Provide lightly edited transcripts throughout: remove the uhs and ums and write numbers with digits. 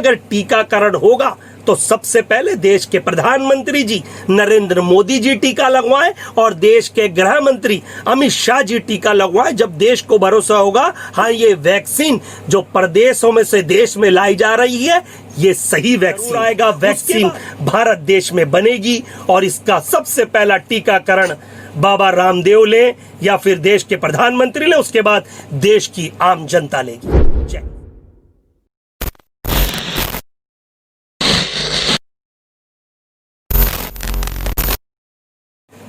अगर टीकाकरण होगा तो सबसे पहले देश के प्रधानमंत्री जी नरेंद्र मोदी जी टीका लगवाएं और देश के गृह मंत्री अमित शाह जी टीका लगवाएं। जब देश को भरोसा होगा हाँ ये वैक्सीन जो प्रदेशों में से देश में लाई जा रही है ये सही वैक्सीन आएगा, वैक्सीन भारत देश में बनेगी और इसका सबसे पहला टीकाकरण बाबा रामदेव ले या फिर देश के प्रधानमंत्री ले, उसके बाद देश की आम जनता लेगी। जय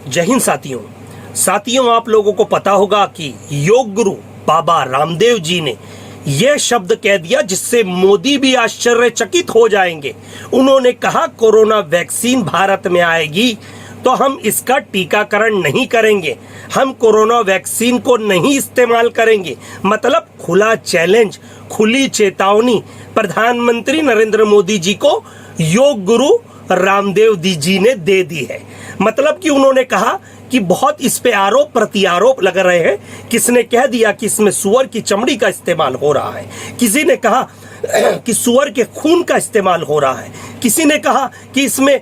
जय हिंद साथियों, आप लोगों को पता होगा कि योग गुरु बाबा रामदेव जी ने यह शब्द कह दिया जिससे मोदी भी आश्चर्यचकित हो जाएंगे। उन्होंने कहा कोरोना वैक्सीन भारत में आएगी तो हम इसका टीकाकरण नहीं करेंगे, हम कोरोना वैक्सीन को नहीं इस्तेमाल करेंगे। मतलब खुला चैलेंज, खुली चेतावनी प्रधानमंत्री नरेंद्र मोदी जी को योग गुरु रामदेव जी ने दे दी है। मतलब कि उन्होंने कहा कि बहुत इस पे आरोप प्रत्यारोप लग रहे हैं। किसने कह दिया कि इसमें सुअर की चमड़ी का इस्तेमाल हो रहा है, किसी ने कहा कि सुअर के खून का इस्तेमाल हो रहा है, किसी ने कहा कि इसमें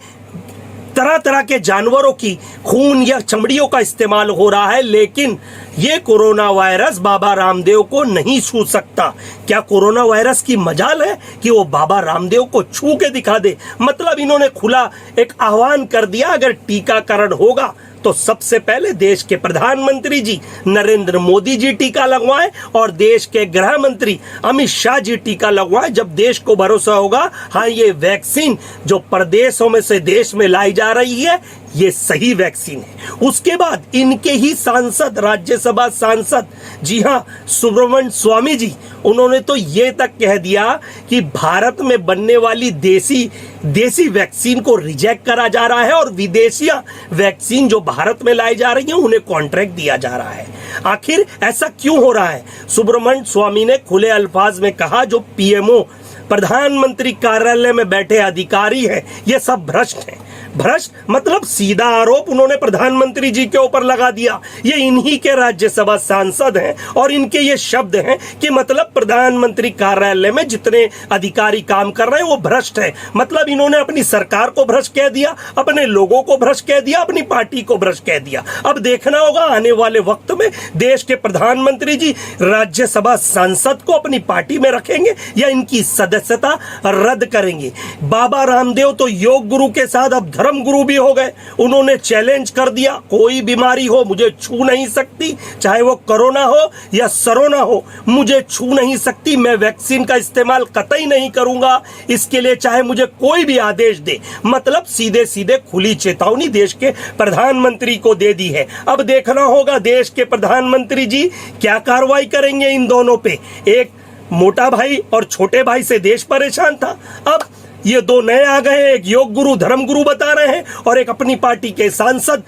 तरह तरह के जानवरों की खून या चमड़ियों का इस्तेमाल हो रहा है। लेकिन ये कोरोना वायरस बाबा रामदेव को नहीं छू सकता। क्या कोरोना वायरस की मजाल है कि वो बाबा रामदेव को छू के दिखा दे? मतलब इन्होंने खुला एक आह्वान कर दिया, अगर टीकाकरण होगा तो सबसे पहले देश के प्रधानमंत्री जी नरेंद्र मोदी जी टीका लगवाएं और देश के गृह मंत्री अमित शाह जी टीका लगवाएं। जब देश को भरोसा होगा हाँ ये वैक्सीन जो प्रदेशों में से देश में लाई जा रही है ये सही वैक्सीन है। उसके बाद इनके ही सांसद, राज्यसभा सांसद, जी हाँ सुब्रमण्यम स्वामी जी, उन्होंने तो ये तक कह दिया कि भारत में बनने वाली देसी वैक्सीन को रिजेक्ट करा जा रहा है और विदेशिया वैक्सीन जो भारत में लाई जा रही है उन्हें कॉन्ट्रैक्ट दिया जा रहा है। आखिर ऐसा क्यों हो रहा है? सुब्रमण्यम स्वामी ने खुले अल्फाज में कहा जो पीएमओ प्रधानमंत्री कार्यालय में बैठे अधिकारी हैं ये सब भ्रष्ट हैं। भ्रष्ट मतलब सीधा आरोप उन्होंने प्रधानमंत्री जी के ऊपर लगा दिया। ये इन्हीं के राज्यसभा सांसद हैं और इनके ये शब्द हैं कि मतलब प्रधानमंत्री कार्यालय में जितने अधिकारी काम कर रहे हैं वो भ्रष्ट है। मतलब इन्होंने अपनी सरकार को भ्रष्ट कह दिया, अपने लोगों को भ्रष्ट कह दिया, अपनी पार्टी को भ्रष्ट कह दिया। अब देखना होगा आने वाले वक्त में देश के प्रधानमंत्री जी राज्यसभा सांसद को अपनी पार्टी में रखेंगे या इनकी सदस्यता रद्द करेंगे। बाबा रामदेव तो योग गुरु के साथ अब धर्म गुरु भी हो गए। उन्होंने चैलेंज कर दिया कोई बीमारी हो मुझे छू नहीं सकती, चाहे वो कोरोना हो या सरोना हो, मुझे छू नहीं सकती। मैं वैक्सीन का इस्तेमाल कतई नहीं करूंगा, इसके लिए चाहे मुझे कोई भी आदेश दे। मतलब सीधे सीधे खुली चेतावनी देश के प्रधानमंत्री को दे दी है। अब देखना होगा देश के प्रधानमंत्री जी क्या कार्रवाई करेंगे इन दोनों पे। एक मोटा भाई और छोटे भाई से देश परेशान था, अब ये दो नए आ गए, एक योग गुरु धर्म गुरु बता रहे हैं और एक अपनी पार्टी के सांसद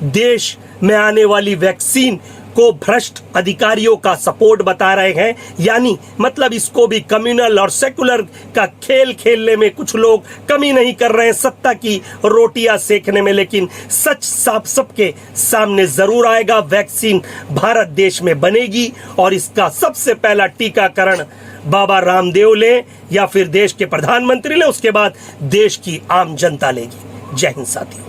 देश में आने वाली वैक्सीन को भ्रष्ट अधिकारियों का सपोर्ट बता रहे हैं। यानी मतलब इसको भी कम्युनल और सेकुलर का खेल खेलने में कुछ लोग कमी नहीं कर रहे हैं, सत्ता की रोटियां सेकने में। लेकिन सच साफ सबके सामने जरूर आएगा, वैक्सीन भारत देश में बनेगी और इसका सबसे पहला टीकाकरण बाबा रामदेव ले या फिर देश के प्रधानमंत्री ले, उसके बाद देश की आम जनता लेगी। जय हिंद साथियों।